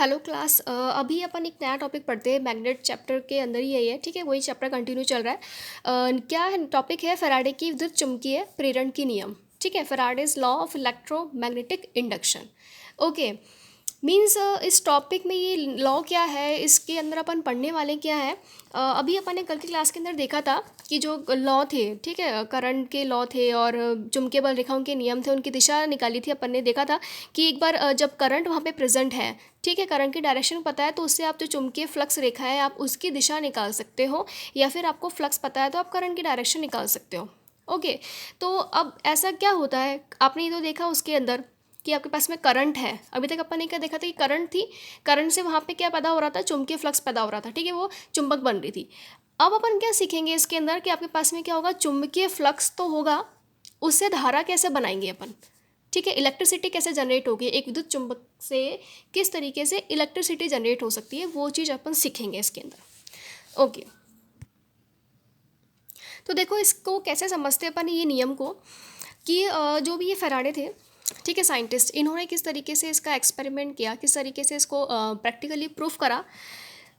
Hello class. अभी अपन एक नया टॉपिक पढ़ते हैं। मैग्नेट चैप्टर के अंदर ही यही है, ठीक है। वही चैप्टर कंटिन्यू चल रहा है। क्या टॉपिक है? फैराडे की विद्युत चुम्बकीय प्रेरण की नियम, ठीक है। Faraday's law of electromagnetic induction. Okay, means इस टॉपिक में ये लॉ क्या है, इसके अंदर अपन पढ़ने वाले क्या है। अभी अपन ने कल की क्लास के अंदर देखा था कि जो लॉ थे, ठीक है, करंट के लॉ थे और चुंबकीय बल रेखाओं के नियम थे, उनकी दिशा निकाली थी। अपन ने देखा था कि एक बार जब करंट वहाँ पे प्रेजेंट है, ठीक है, करंट की डायरेक्शन पता है तो उससे आप जो चुंबकीय फ्लक्स रेखा है आप उसकी दिशा निकाल सकते हो, या फिर आपको फ्लक्स पता है तो आप करंट की डायरेक्शन निकाल सकते हो। ओके, तो अब ऐसा क्या होता है, आपने ये तो देखा उसके अंदर कि आपके पास में करंट है। अभी तक अपन ने क्या देखा था कि करंट थी, करंट से वहाँ पे क्या पैदा हो रहा था, चुंबकीय फ्लक्स पैदा हो रहा था, ठीक है, वो चुंबक बन रही थी। अब अपन क्या सीखेंगे इसके अंदर कि आपके पास में क्या होगा, चुंबकीय फ्लक्स तो होगा, उससे धारा कैसे बनाएंगे अपन, ठीक है, इलेक्ट्रिसिटी कैसे जनरेट होगी, एक विद्युत चुंबक से किस तरीके से इलेक्ट्रिसिटी जनरेट हो सकती है, वो चीज़ अपन सीखेंगे इसके अंदर। ओके, तो देखो इसको कैसे समझते हैं अपन ये नियम को कि जो भी ये फैराडे थे, ठीक है, साइंटिस्ट, इन्होंने किस तरीके से इसका एक्सपेरिमेंट किया, किस तरीके से इसको प्रैक्टिकली प्रूफ करा।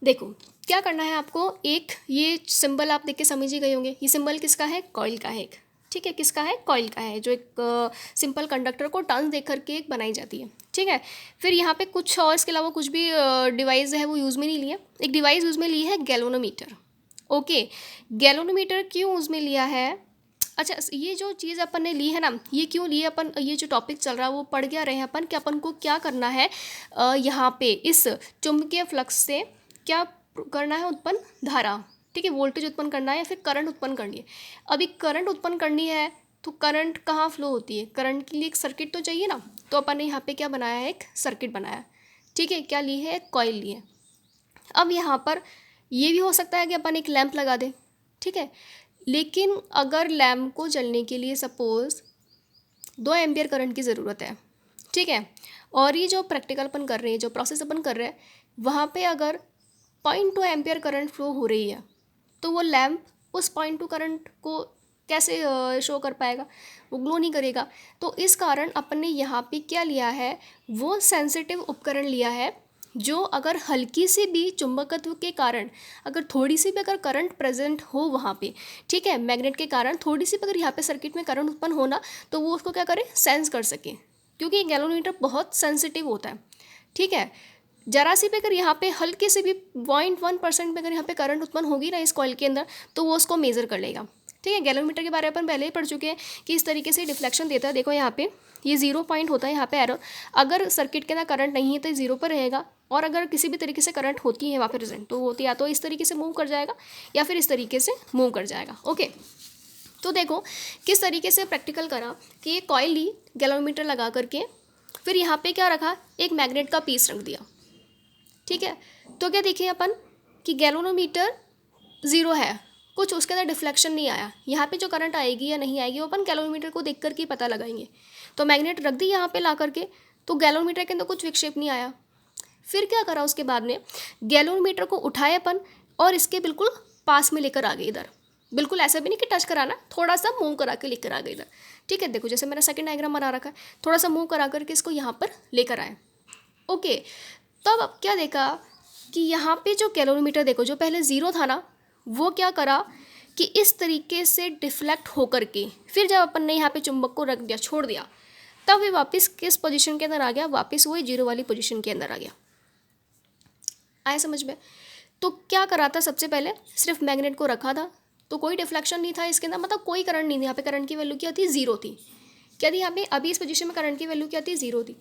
देखो क्या करना है आपको, एक ये सिंबल आप देख के समझ ही गए होंगे, ये सिंबल किसका है, कॉइल का है एक, ठीक है, किसका है, कॉइल का है, जो एक सिंपल कंडक्टर को टर्न्स दे करके एक बनाई जाती है, ठीक है। फिर यहाँ पे कुछ और इसके अलावा कुछ भी डिवाइस है वो यूज़ में नहीं लिया। एक डिवाइस यूज़ में ली है, गैल्वेनोमीटर। ओके, गैल्वेनोमीटर क्यों यूज़ में लिया है, अच्छा ये जो चीज़ अपन ने ली है ना, ये क्यों ली है अपन, ये जो टॉपिक चल रहा है वो पढ़ क्या रहे हैं अपन कि अपन को क्या करना है, यहाँ पे इस चुंबकीय फ्लक्स से क्या करना है, उत्पन्न धारा, ठीक है, वोल्टेज उत्पन्न करना है या फिर करंट उत्पन्न करनी है। अभी करंट उत्पन्न करनी है तो करंट कहाँ फ्लो होती है, करंट के लिए एक सर्किट तो चाहिए ना, तो अपन ने यहाँ पे क्या बनाया है, एक सर्किट बनाया है, ठीक है, क्या ली है, कॉइल ली है। अब यहाँ पर ये भी हो सकता है कि अपन एक लैंप लगा दें, ठीक है, लेकिन अगर लैंप को जलने के लिए सपोज़ 2 एम्पियर करंट की ज़रूरत है, ठीक है, और ये जो प्रैक्टिकल अपन कर रहे हैं, जो प्रोसेस अपन कर रहे हैं, वहाँ पे अगर 0.2 एम्पियर करंट फ्लो हो रही है तो वो लैंप उस 0.2 करंट को कैसे शो कर पाएगा, वो ग्लो नहीं करेगा। तो इस कारण अपन ने यहाँ पे क्या लिया है, वो सेंसिटिव उपकरण लिया है जो अगर हल्की सी भी चुंबकत्व के कारण, अगर थोड़ी सी भी अगर करंट प्रेजेंट हो वहाँ पे, ठीक है, मैग्नेट के कारण थोड़ी सी भी अगर यहाँ पे सर्किट में करंट उत्पन्न होना, तो वो उसको क्या करे, सेंस कर सके, क्योंकि गैल्वेनोमीटर बहुत सेंसिटिव होता है, ठीक है। जरा सी भी अगर यहाँ पे हल्के से भी 0.1% में अगर यहाँ पे करंट उत्पन्न होगी ना इस कॉइल के अंदर, तो वो उसको मेज़र कर लेगा, ठीक है। गैल्वेनोमीटर के बारे में अपन पहले ही पढ़ चुके हैं कि इस तरीके से डिफ्लेक्शन देता है। देखो यहाँ पे ये 0 पॉइंट होता है, यहाँ पे एरो, अगर सर्किट के अंदर करंट नहीं है तो 0 पर रहेगा, और अगर किसी भी तरीके से करंट होती है वहाँ पे प्रेजेंट, तो वो या तो इस तरीके से मूव कर जाएगा या फिर इस तरीके से मूव कर जाएगा। ओके, तो देखो किस तरीके से प्रैक्टिकल करा कि ये कॉइल ली गैल्वेनोमीटर लगा करके, फिर यहाँ पे क्या रखा, एक मैग्नेट का पीस रख दिया, ठीक है। तो क्या देखिए अपन कि गैल्वेनोमीटर 0 है, कुछ उसके अंदर डिफ्लेक्शन नहीं आया, यहाँ पे जो करंट आएगी या नहीं आएगी वो अपन गैल्वेनोमीटर को देख करके पता लगाएंगे। तो मैग्नेट रख दी यहाँ पे ला करके, तो गैल्वेनोमीटर के अंदर कुछ विक्षेप नहीं आया। फिर क्या करा उसके बाद में, गैल्वेनोमीटर को उठाए अपन और इसके बिल्कुल पास में लेकर आ गए इधर, बिल्कुल ऐसा भी नहीं कि टच कराना, थोड़ा सा मूव करा के लेकर आ गए इधर, ठीक है। देखो जैसे मेरा सेकंड डायग्राम बना रखा है, थोड़ा सा मूव करा करके इसको यहाँ पर लेकर आए। ओके, तब अब क्या देखा कि यहाँ पे जो गैल्वेनोमीटर देखो जो पहले 0 था ना, वो क्या करा कि इस तरीके से डिफ्लेक्ट होकर के, फिर जब अपन ने यहाँ पे चुंबक को रख दिया, छोड़ दिया, तब ये वापस किस पोजीशन के अंदर आ गया, वापस वही 0 वाली पोजीशन के अंदर आ गया। आया समझ में? तो क्या करा था, सबसे पहले सिर्फ मैग्नेट को रखा था तो कोई डिफ्लेक्शन नहीं था इसके अंदर, मतलब कोई करंट नहीं थी, यहाँ पे करंट की वैल्यू क्या थी, 0 थी। क्या थी यहाँ पे, अभी इस पोजीशन में करंट की वैल्यू क्या थी, 0 थी।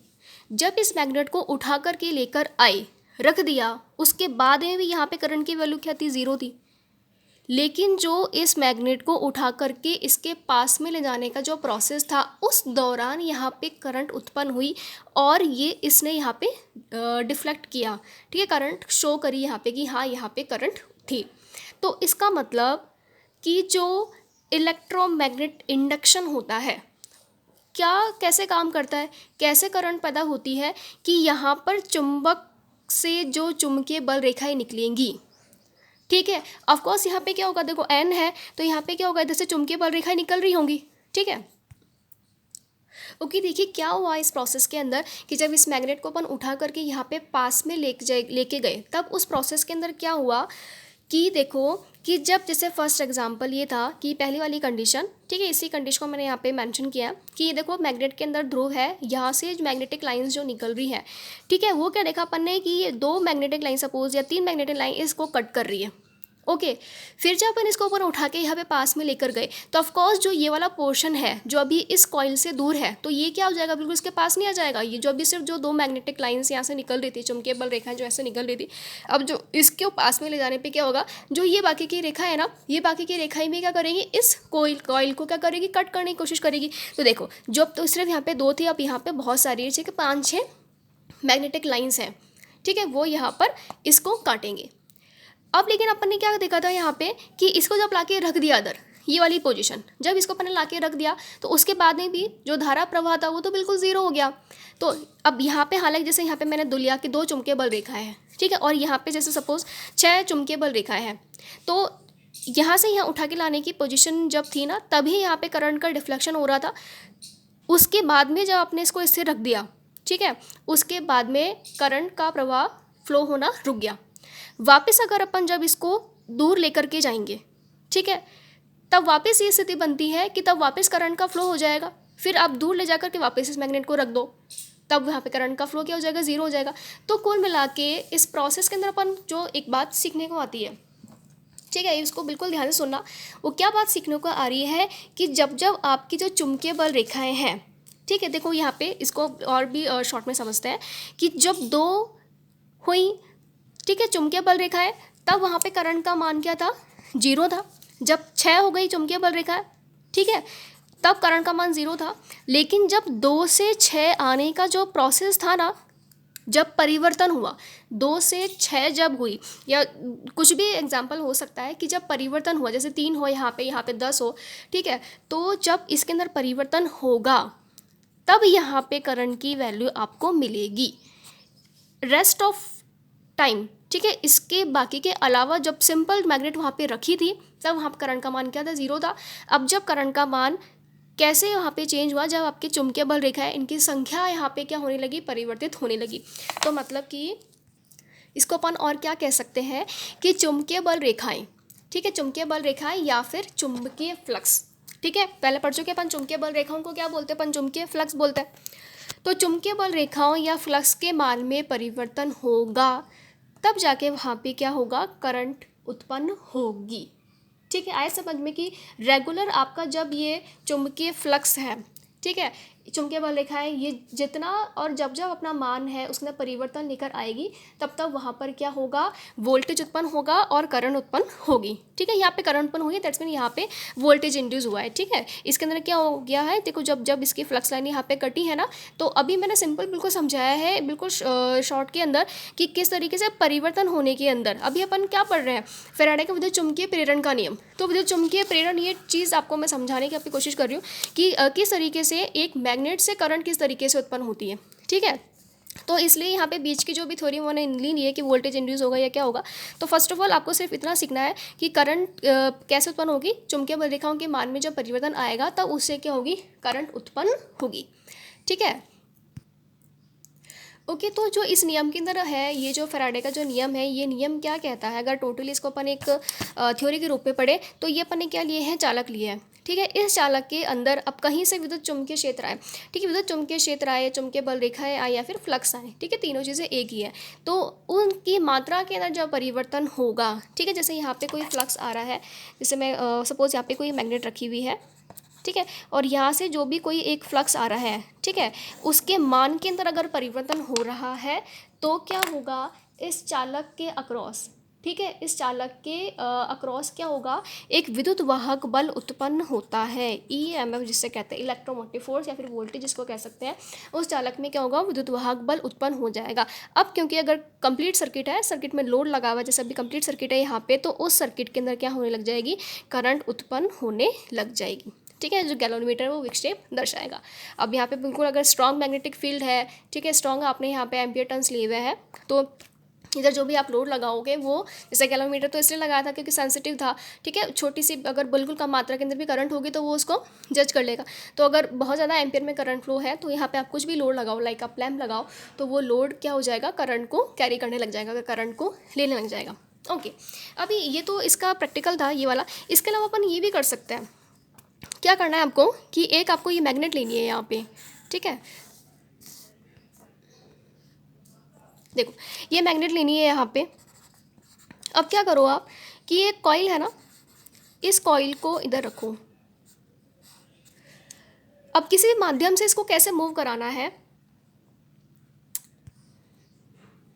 जब इस मैग्नेट को उठा करके लेकर आए, रख दिया, उसके बाद में भी यहाँ पे करंट की वैल्यू क्या थी, 0 थी। लेकिन जो इस मैग्नेट को उठा करके इसके पास में ले जाने का जो प्रोसेस था, उस दौरान यहाँ पे करंट उत्पन्न हुई और ये इसने यहाँ पे डिफ्लेक्ट किया, ठीक है, करंट शो करी यहाँ पे कि हाँ यहाँ पे करंट थी। तो इसका मतलब कि जो इलेक्ट्रोमैग्नेट इंडक्शन होता है, क्या कैसे काम करता है, कैसे करंट पैदा होती है कि यहाँ पर चुंबक से जो चुंबकीय बल रेखाएं निकलेंगी, ठीक है। ऑफकोर्स यहाँ पे क्या होगा, देखो एन है तो यहाँ पे क्या होगा, इधर से चुंबकीय बल रेखाएं निकल रही होंगी, ठीक है। ओके, देखिए क्या हुआ इस प्रोसेस के अंदर कि जब इस मैग्नेट को अपन उठा करके यहाँ पे पास में लेके गए, तब उस प्रोसेस के अंदर क्या हुआ कि देखो कि जब जैसे फर्स्ट एग्जांपल ये था कि पहली वाली कंडीशन, ठीक है, इसी कंडीशन को मैंने यहाँ पे मेंशन किया है कि ये देखो मैग्नेट के अंदर ध्रुव है, यहाँ से मैग्नेटिक लाइंस जो निकल रही है, ठीक है, वो क्या देखा अपन ने कि ये 2 मैग्नेटिक लाइन सपोज या 3 मैग्नेटिक लाइन इसको कट कर रही है। ओके, फिर जब अपन इसको ऊपर उठा के यहाँ पे पास में लेकर गए, तो ऑफकोर्स जो ये वाला पोर्शन है जो अभी इस कॉइल से दूर है, तो ये क्या हो जाएगा, बिल्कुल इसके पास नहीं आ जाएगा। ये जो अभी सिर्फ जो 2 मैग्नेटिक लाइन्स यहाँ से निकल रही थी, चुंबकीय बल रेखाएं जो ऐसे निकल रही थी, अब जो इसके पास में ले जाने पर क्या होगा, जो ये बाकी की रेखा है ना, ये बाकी की रेखाएं में क्या करेंगी, इस कॉइल को क्या करेगी, कट करने की कोशिश करेगी। तो देखो जो अब तो सिर्फ यहाँ पे 2 थी, अब यहाँ पे बहुत सारी है, 5-6 मैग्नेटिक लाइन्स हैं, ठीक है, वो यहाँ पर इसको काटेंगे। अब लेकिन अपन ने क्या देखा था यहाँ पे कि इसको जब लाके रख दिया अदर, ये वाली पोजीशन जब इसको अपन ने लाके रख दिया, तो उसके बाद में भी जो धारा प्रवाह था वो तो बिल्कुल ज़ीरो हो गया। तो अब यहाँ पे हालांकि जैसे यहाँ पे मैंने दुलिया की 2 चुंबकीय बल रेखाएं हैं, ठीक है, और यहाँ पे जैसे सपोज 6 चुंबकीय बल रेखाएं हैं, तो यहाँ से यहाँ उठा के लाने की पोजीशन जब थी ना, तभी यहाँ पे करंट का डिफ्लेक्शन हो रहा था। उसके बाद में जब आपने इसको इससे रख दिया, ठीक है, उसके बाद में करंट का प्रवाह फ्लो होना रुक गया। वापस अगर अपन जब इसको दूर लेकर के जाएंगे, ठीक है, तब वापस ये स्थिति बनती है कि तब वापस करंट का फ्लो हो जाएगा। फिर आप दूर ले जाकर के वापस इस मैग्नेट को रख दो, तब वहाँ पे करंट का फ्लो क्या हो जाएगा, ज़ीरो हो जाएगा। तो कुल मिला के इस प्रोसेस के अंदर अपन जो एक बात सीखने को आती है, ठीक है, इसको बिल्कुल ध्यान से सुनना, वो क्या बात सीखने को आ रही है कि जब जब आपकी जो चुंबकीय बल रेखाएं हैं, ठीक है, देखो यहाँ पे इसको और भी शॉर्ट में समझते हैं कि जब 2 हुई, ठीक है, चुंबकीय बल रेखाएं, तब वहाँ पे करंट का मान क्या था, 0 था। जब 6 हो गई चुंबकीय बल रेखाएं, ठीक है, तब करंट का मान 0 था। लेकिन जब 2 से 6 आने का जो प्रोसेस था ना, जब परिवर्तन हुआ, 2 से 6 जब हुई, या कुछ भी एग्जाम्पल हो सकता है कि जब परिवर्तन हुआ, जैसे 3 हो यहाँ पे 10 हो, ठीक है, तो जब इसके अंदर परिवर्तन होगा तब यहाँ पे करंट की वैल्यू आपको मिलेगी। रेस्ट ऑफ टाइम, ठीक है, इसके बाकी के अलावा जब सिंपल मैग्नेट वहाँ पे रखी थी, तब वहाँ पर करंट का मान क्या था, 0 था। अब जब करंट का मान कैसे वहाँ पे चेंज हुआ, जब आपके चुंबकीय बल रेखा है, इनकी संख्या यहाँ पे क्या होने लगी, परिवर्तित होने लगी। तो मतलब कि इसको अपन और क्या कह सकते हैं कि चुंबकीय बल रेखाएं, ठीक है, चुंबकीय बल रेखाएं या फिर चुंबकीय फ्लक्स, ठीक है, पहले पढ़ चुके अपन चुंबकीय बल रेखाओं को क्या बोलते हैं, अपन चुंबकीय फ्लक्स बोलते हैं। तो चुंबकीय बल रेखाओं या फ्लक्स के मान में परिवर्तन होगा, तब जाके वहाँ पे क्या होगा, करंट उत्पन्न होगी। ठीक है, आए समझ में कि रेगुलर आपका जब ये चुंबकीय फ्लक्स है, ठीक है, चुंबकीय बल रेखा है, ये जितना और जब जब अपना मान है उसमें परिवर्तन लेकर आएगी, तब तब वहाँ पर क्या होगा, वोल्टेज उत्पन्न होगा और करंट उत्पन्न होगी। ठीक है, यहाँ पे करंट उत्पन्न हुई, दैट्स मीन यहाँ पे वोल्टेज इंड्यूस हुआ है। ठीक है, इसके अंदर क्या हो गया है, देखो जब जब इसकी फ्लक्स लाइन यहाँ पे कटी है ना, तो अभी मैंने सिंपल बिल्कुल समझाया है, बिल्कुल शॉर्ट के अंदर, कि किस तरीके से परिवर्तन होने के अंदर अभी अपन क्या पढ़ रहे हैं, फैराडे का विद्युत चुम्बकीय प्रेरण का नियम। तो विद्युत चुम्बकीय प्रेरण, ये चीज़ आपको मैं समझाने की अपनी कोशिश कर रही हूँ कि किस तरीके से एक मैग्नेट से करंट किस तरीके से उत्पन्न होती है। ठीक है, तो इसलिए यहाँ पे बीच की जो भी थ्योरी मैंने ली नहीं है कि वोल्टेज इंड्यूस होगा या क्या होगा। तो फर्स्ट ऑफ ऑल आपको सिर्फ इतना सीखना है कि करंट कैसे उत्पन्न होगी, चुंबकीय बल रेखाओं के मान में जब परिवर्तन आएगा तब उससे क्या होगी, करंट उत्पन्न होगी। ठीक है, ओके, तो जो इस नियम के अंदर है, ये जो फैराडे का जो नियम है, ये नियम क्या कहता है, अगर टोटली इसको अपन एक थ्योरी के रूप में पढ़े तो ये अपन ने क्या लिए हैं, चालक लिए हैं। ठीक है, इस चालक के अंदर अब कहीं से विद्युत चुम्बकीय क्षेत्र आए, ठीक है, विद्युत चुम्बकीय क्षेत्र आए, चुम्बकीय बल रेखाएं आए या फिर फ्लक्स आए, ठीक है, तीनों चीज़ें एक ही है। तो उनकी मात्रा के अंदर जब परिवर्तन होगा, ठीक है, जैसे यहाँ पे कोई फ्लक्स आ रहा है, जैसे मैं सपोज यहाँ पे कोई मैग्नेट रखी हुई है, ठीक है, और यहाँ से जो भी कोई एक फ्लक्स आ रहा है, ठीक है, उसके मान के अंदर अगर परिवर्तन हो रहा है तो क्या होगा, इस चालक के अक्रॉस, ठीक है, इस चालक के अक्रॉस क्या होगा, एक विद्युत वाहक बल उत्पन्न होता है, ईएमएफ जिससे कहते हैं, इलेक्ट्रोमोटिव फोर्स या फिर वोल्टेज जिसको कह सकते हैं। उस चालक में क्या होगा, विद्युत वाहक बल उत्पन्न हो जाएगा। अब क्योंकि अगर कंप्लीट सर्किट है, सर्किट में लोड लगा हुआ है, जैसे अभी कंप्लीट सर्किट है यहाँ पे, तो उस सर्किट के अंदर क्या होने लग जाएगी, करंट उत्पन्न होने लग जाएगी। ठीक है, जो गैलोमीटर वो विक्षेप दर्शाएगा। अब यहाँ पे बिल्कुल अगर स्ट्रॉन्ग मैग्नेटिक फील्ड है, ठीक है, स्ट्रॉन्ग आपने यहाँ पे एम्पियर टर्न्स लिए हुए हैं, तो इधर जो भी आप लोड लगाओगे वो, जैसे कैलोमीटर तो इसलिए लगाया था क्योंकि सेंसिटिव था, ठीक है, छोटी सी अगर बिल्कुल कम मात्रा के अंदर भी करंट होगी तो वो उसको जज कर लेगा। तो अगर बहुत ज़्यादा एम्पियर में करंट फ्लो है तो यहाँ पे आप कुछ भी लोड लगाओ, लाइक आप लैम्प लगाओ, तो वो लोड क्या हो जाएगा, करंट को कैरी करने लग जाएगा, करंट को लेने लग जाएगा। ओके, अभी ये तो इसका प्रैक्टिकल था ये वाला। इसके अलावा अपन ये भी कर सकते हैं, क्या करना है आपको कि एक आपको ये मैग्नेट लेनी है यहाँ पे, ठीक है, देखो ये मैग्नेट लेनी है यहाँ पे। अब क्या करो आप कि ये कॉइल है ना, इस कॉइल को इधर रखो। अब किसी भी माध्यम से इसको कैसे मूव कराना है,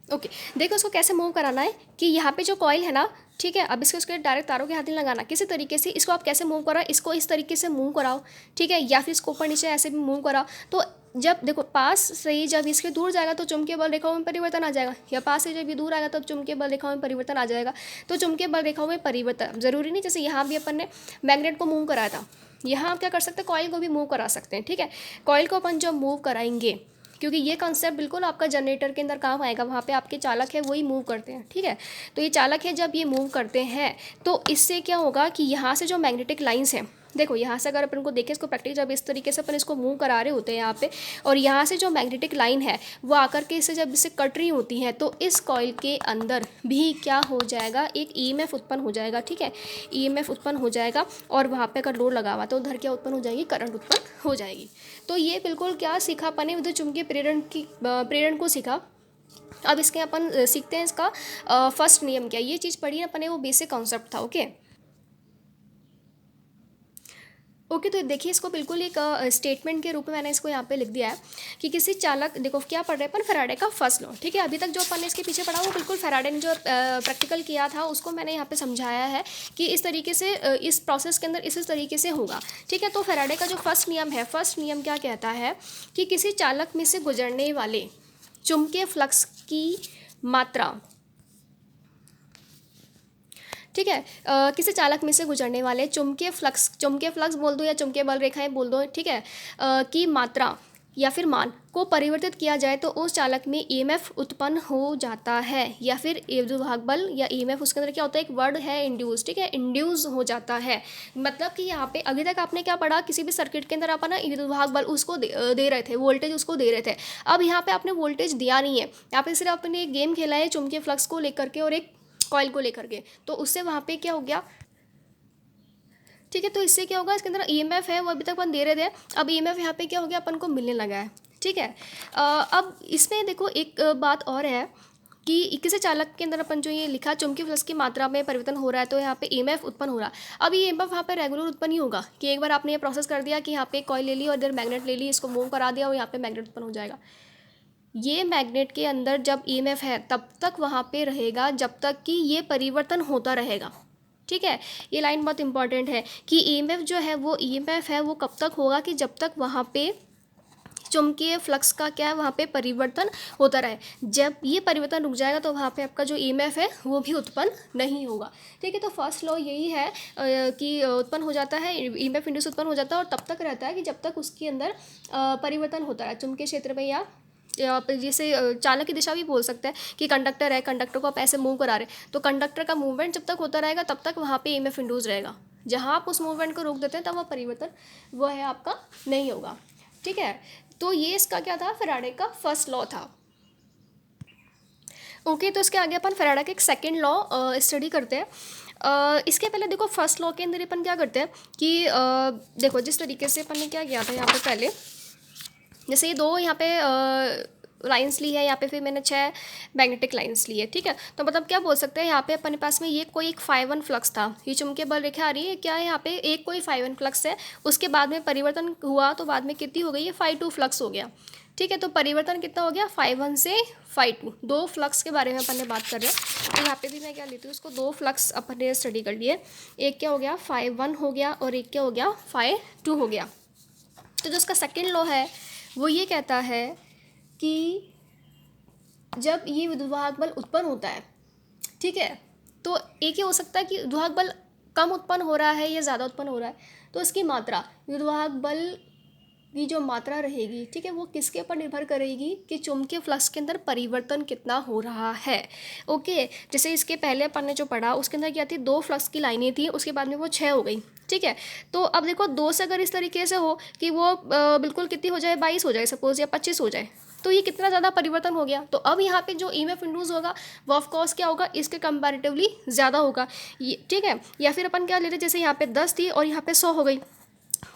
ओके, देखो इसको कैसे मूव कराना है कि यहाँ पे जो कॉइल है ना, ठीक है, अब इसको उसके डायरेक्ट तारों के हाथ नहीं लगाना, किसी तरीके से इसको आप कैसे मूव कराओ, इसको इस तरीके से मूव कराओ, ठीक है, या फिर इसको ऊपर नीचे ऐसे भी मूव कराओ। तो जब देखो पास से ही जब इसके दूर जाएगा तो चुंबकीय बल रेखाओं में परिवर्तन आ जाएगा, या पास से जब ये दूर आएगा तब चुंबकीय बल रेखाओं में परिवर्तन आ जाएगा। तो चुंबकीय बल रेखाओं में परिवर्तन जरूरी नहीं, जैसे यहाँ भी अपन ने मैग्नेट को मूव कराया था, यहाँ आप क्या कर सकते हैं, कॉइल को भी मूव करा सकते हैं, ठीक है। कॉइल को अपन जब मूव कराएंगे, क्योंकि ये कॉन्सेप्ट बिल्कुल आपका जनरेटर के अंदर काम आएगा, वहाँ पे आपके चालक है वही मूव करते हैं, ठीक है। तो ये चालक है जब ये मूव करते हैं तो इससे क्या होगा कि यहाँ से जो मैग्नेटिक लाइंस हैं, देखो यहाँ से अगर अपन को देखें इसको प्रैक्टिस, जब इस तरीके से अपन इसको मूव करा रहे होते हैं यहाँ पे, और यहाँ से जो मैग्नेटिक लाइन है वो आकर के इससे जब इसे कट रही होती हैं तो इस कॉइल के अंदर भी क्या हो जाएगा, एक ईएमएफ उत्पन्न हो जाएगा, ठीक है, ईएमएफ उत्पन्न हो जाएगा। और वहाँ पे अगर लोड लगा हुआ तो उधर क्या उत्पन्न हो जाएगी, करंट उत्पन्न हो जाएगी। तो ये बिल्कुल क्या सीखा अपन ने, विद्युत चुम्बकीय प्रेरण को सीखा। अब इसके अपन सीखते हैं इसका फर्स्ट नियम क्या, ये चीज़ पढ़ी अपन ने, वो बेसिक कॉन्सेप्ट था। ओके ओके, तो देखिए इसको बिल्कुल एक स्टेटमेंट के रूप में मैंने इसको यहाँ पे लिख दिया है कि किसी चालक, देखो क्या पढ़ रहे हैं अपन, फैराडे का फर्स्ट लॉ, ठीक है। अभी तक जो अपन ने इसके पीछे पढ़ा वो बिल्कुल फैराडे ने जो प्रैक्टिकल किया था उसको मैंने यहाँ पे समझाया है कि इस तरीके से इस प्रोसेस के अंदर इस तरीके से होगा, ठीक है। तो फैराडे का जो फर्स्ट नियम है, फर्स्ट नियम क्या कहता है कि किसी चालक में से गुजरने वाले चुंबकीय फ्लक्स की मात्रा, ठीक है, किसी चालक में से गुजरने वाले चुंबकीय फ्लक्स बोल दो या चुंबकीय बल रेखाएं बोल दो, ठीक है, की मात्रा या फिर मान को परिवर्तित किया जाए तो उस चालक में ईएमएफ उत्पन्न हो जाता है, या फिर विद्युत बल या ईएमएफ, उसके अंदर क्या होता है, एक वर्ड है इंड्यूस, ठीक है, इंड्यूस हो जाता है। मतलब कि यहाँ पे अभी तक आपने क्या पढ़ा, किसी भी सर्किट के अंदर अपन ना विद्युत बल उसको दे रहे थे, वोल्टेज उसको दे रहे थे। अब यहाँ पे आपने वोल्टेज दिया नहीं है, यहाँ पे सिर्फ आपने एक गेम खेला है चुंबकीय फ्लक्स को लेकर के और एक कॉइल को लेकर के, तो उससे वहाँ पे क्या हो गया, ठीक है। तो इससे क्या होगा, इसके अंदर ईएमएफ है वो अभी तक अपन दे रहे थे, अब ईएमएफ यहाँ पे क्या हो गया, अपन को मिलने लगा है, ठीक है। अब इसमें देखो एक बात और है कि किसी चालक के अंदर अपन जो ये लिखा चुंबकीय फ्लक्स की मात्रा में परिवर्तन हो रहा है तो यहाँ पे ईएमएफ उत्पन्न हो रहा है। अब ये ईएमएफ वहाँ पे रेगुलर उत्पन्न ही होगा कि एक बार आपने ये प्रोसेस कर दिया कि यहाँ पे कॉइल ले ली और इधर मैग्नेट ले ली, इसको मूव करा दिया और यहाँ पे मैग्नेट उत्पन्न हो जाएगा। ये मैग्नेट के अंदर जब ईएमएफ है तब तक वहाँ पे रहेगा जब तक कि ये परिवर्तन होता रहेगा, ठीक है। ये लाइन बहुत इंपॉर्टेंट है कि ईएमएफ जो है वो ईएमएफ है वो कब तक होगा, कि जब तक वहाँ पे चुंबकीय फ्लक्स का क्या है, वहाँ पे परिवर्तन होता रहे। जब ये परिवर्तन रुक जाएगा तो वहाँ पे आपका जो ईएमएफ है वो भी उत्पन्न नहीं होगा, ठीक है। तो फर्स्ट लॉ यही है कि उत्पन्न हो जाता है, ईएमएफ इंड्यूस उत्पन्न हो जाता है और तब तक रहता है कि जब तक उसके अंदर परिवर्तन होता है चुंबकीय क्षेत्र में, या जैसे चालक की दिशा भी बोल सकते हैं कि कंडक्टर है, कंडक्टर को आप ऐसे मूव करा रहे, तो कंडक्टर का मूवमेंट जब तक होता रहेगा तब तक वहाँ पे ईएमएफ इंड्यूस रहेगा। जहाँ आप उस मूवमेंट को रोक देते हैं तब वह परिवर्तन वो है आपका नहीं होगा, ठीक है। तो ये इसका क्या था, फैराडे का फर्स्ट लॉ था। ओके, तो इसके आगे अपन फैराडे का एक सेकेंड लॉ स्टडी करते हैं। इसके पहले देखो फर्स्ट लॉ के अंदर अपन क्या करते हैं कि देखो जिस तरीके से अपन ने क्या किया था यहाँ पे पहले, जैसे ये दो यहाँ पे लाइंस ली है, यहाँ पे फिर मैंने 6 मैग्नेटिक लाइंस ली है, ठीक है। तो मतलब क्या बोल सकते हैं यहाँ पे अपने पास में ये कोई एक φ1 फ्लक्स था, ये चुंबकीय बल रेखा आ रही है क्या है, यहाँ पे एक कोई φ1 फ्लक्स है, उसके बाद में परिवर्तन हुआ तो बाद में कितनी हो गई है, φ2 फ्लक्स हो गया, ठीक है। तो परिवर्तन कितना हो गया, φ1 से φ2, 2 फ्लक्स के बारे में अपन ने बात कर रहे हैं। तो यहाँ पे भी मैं क्या लेती हूँ, उसको 2 फ्लक्स अपन ने स्टडी कर लिए, एक क्या हो गया φ1 हो गया और एक क्या हो गया φ2 हो गया। तो जो उसका सेकेंड लॉ है वो ये कहता है कि जब ये विद्युत बल उत्पन्न होता है, ठीक है, तो एक ही हो सकता है कि विद्युत बल कम उत्पन्न हो रहा है या ज़्यादा उत्पन्न हो रहा है, तो इसकी मात्रा की जो मात्रा रहेगी, ठीक है, वो किसके ऊपर निर्भर करेगी कि चुंबकीय फ्लक्स के अंदर परिवर्तन कितना हो रहा है। ओके, जैसे इसके पहले अपन ने जो पढ़ा उसके अंदर क्या थी, 2 फ्लक्स की लाइनें थी, उसके बाद में वो 6 हो गई, ठीक है। तो अब देखो 2 से अगर इस तरीके से हो कि वो बिल्कुल कितनी हो जाए, 22 हो जाए सपोज, या 25 हो जाए, तो ये कितना ज़्यादा परिवर्तन हो गया। तो अब यहाँ पे जो ईएमएफ इंड्यूस होगा वो ऑफ कोर्स क्या होगा, इसके कंपैरेटिवली ज़्यादा होगा ये, ठीक है। या फिर अपन क्या लेते, जैसे यहाँ पे 10 थी और यहाँ पे 100 हो गई,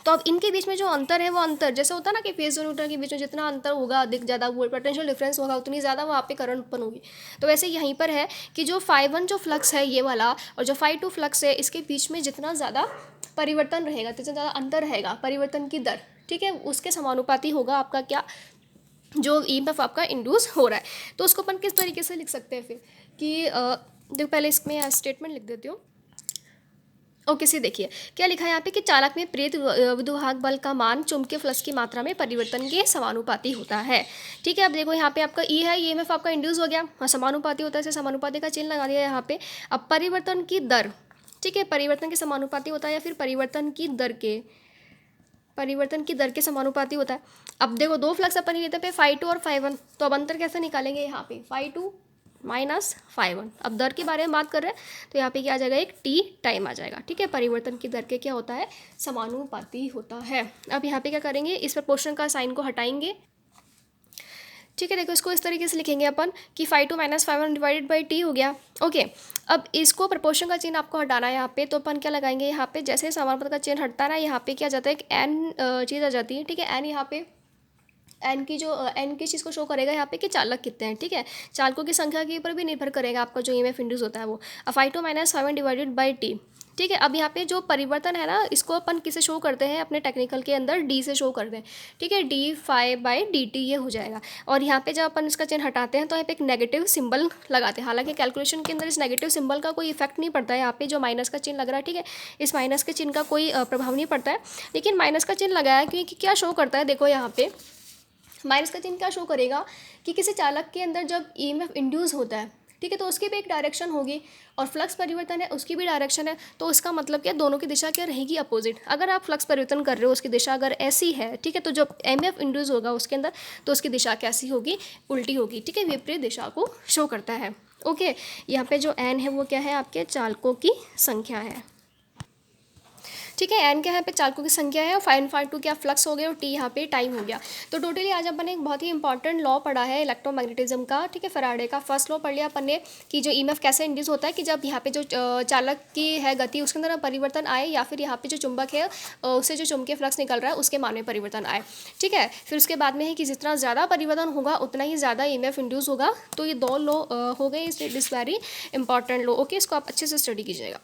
तो अब इनके बीच में जो अंतर है वो अंतर जैसे होता है ना कि फेज और न्यूट्रल के बीच में जितना अंतर होगा, अधिक ज़्यादा वो पोटेंशियल डिफरेंस होगा, उतनी ज़्यादा वहाँ पे करंट उत्पन्न होगी। तो वैसे यहीं पर है कि जो φ1 जो फ्लक्स है ये वाला और जो φ2 फ्लक्स है, इसके बीच में जितना ज़्यादा परिवर्तन रहेगा, जितना ज़्यादा अंतर रहेगा, परिवर्तन की दर, ठीक है, उसके समानुपाती होगा आपका क्या, जो ईएमएफ आपका इंड्यूस हो रहा है। तो उसको अपन किस तरीके से लिख सकते हैं फिर कि देखो पहले इसमें स्टेटमेंट लिख देती हूँ। ओके सी देखिए क्या लिखा है यहाँ पे कि चालक में प्रेरित विद्युत बल का मान चुंबकीय फ्लक्स की मात्रा में परिवर्तन के समानुपाती होता है, ठीक है। अब देखो यहाँ पे आपका ई है, ईएमएफ आपका इंड्यूस हो गया, समानुपाती होता है, इसे समानुपाती का चिन्ह लगा दिया यहाँ पे। अब परिवर्तन की दर, ठीक है, परिवर्तन के समानुपाती होता है या फिर परिवर्तन की दर के समानुपाती होता है। अब देखो 2 फ्लक्स अपन लेते हैं φ2 और φ1, तो अब अंतर कैसे निकालेंगे, यहाँ पे φ2 माइनस φ1। अब दर के बारे में बात कर रहे हैं तो यहाँ पे क्या आ जाएगा, एक टी टाइम आ जाएगा, ठीक है। परिवर्तन की दर के क्या होता है, समानुपाती होता है। अब यहाँ पे क्या करेंगे, इस प्रपोर्शन का साइन को हटाएंगे, ठीक है। देखो इसको इस तरीके से लिखेंगे अपन कि φ2 माइनस φ1 डिवाइडेड बाई टी हो गया। ओके, अब इसको प्रपोर्शन का चिन्ह आपको हटाना है यहाँ पे, तो अपन क्या लगाएंगे, यहाँ पे जैसे समानुपात का चिन्ह हटता है ना, यहाँ पे क्या जाता है, एक एन चीज़ आ जाती है, ठीक है। एन यहाँ पे एन की चीज़ को शो करेगा यहाँ पे कि चालक कितने हैं, ठीक है। चालकों की संख्या के ऊपर भी निर्भर करेगा आपका जो ईएमएफ इंड्यूस होता है वो। अब φ2 माइनस φ1 डिवाइडेड बाई टी, ठीक है। अब यहाँ पे जो परिवर्तन है ना, इसको अपन किसे शो करते हैं, अपने टेक्निकल के अंदर डी से शो करते हैं, ठीक है। D phi by d t ये हो जाएगा। और यहाँ पे जब अपन इसका चिन्ह हटाते हैं तो यहाँ पे एक नेगेटिव सिंबल लगाते हैं। हालांकि कैलकुलेशन के अंदर इस नेगेटिव सिंबल का कोई इफेक्ट नहीं पड़ता है, यहाँ पे जो माइनस का चिन्ह लग रहा है, ठीक है, इस माइनस के चिन्ह का कोई प्रभाव नहीं पड़ता है। लेकिन माइनस का चिन्ह लगाया क्योंकि क्या शो करता है, देखो यहाँ पे माइनस का चिन्ह क्या शो करेगा कि किसी चालक के अंदर जब ईएमएफ इंड्यूस होता है, ठीक है, तो उसकी भी एक डायरेक्शन होगी और फ्लक्स परिवर्तन है उसकी भी डायरेक्शन है। तो इसका मतलब क्या, दोनों की दिशा क्या रहेगी, अपोजिट। अगर आप फ्लक्स परिवर्तन कर रहे हो, उसकी दिशा अगर ऐसी है, ठीक है, तो जो ईएमएफ इंड्यूस होगा उसके अंदर, तो उसकी दिशा कैसी होगी, उल्टी होगी, ठीक है, विपरीत दिशा को शो करता है। ओके, यहाँ पे जो एन है वो क्या है, आपके चालकों की संख्या है, ठीक है। एन क्या है पे चालकों की संख्या है और φ1 क्या फ्लक्स हो गया और टी यहाँ पे टाइम हो गया। तो टोटली आज अपन ने एक बहुत ही इंपॉर्टेंट लॉ पढ़ा है इलेक्ट्रोमैग्नेटिज्म का, ठीक है, फैराडे का फर्स्ट लॉ पढ़ लिया अपन ने कि जो ईएमएफ कैसे इंड्यूस होता है कि जब यहाँ पे जो चालक की है गति उसके अंदर परिवर्तन आए, या फिर यहाँ पे जो चुंबक है उससे जो चुंबकीय फ्लक्स निकल रहा है उसके मान में परिवर्तन आए, ठीक है। फिर उसके बाद में है कि जितना ज़्यादा परिवर्तन होगा उतना ही ज़्यादा ईएमएफ इंड्यूस होगा। तो ये 2 लॉ हो गए, इस वेरी इंपॉर्टेंट लॉ। ओके, इसको आप अच्छे से स्टडी कीजिएगा।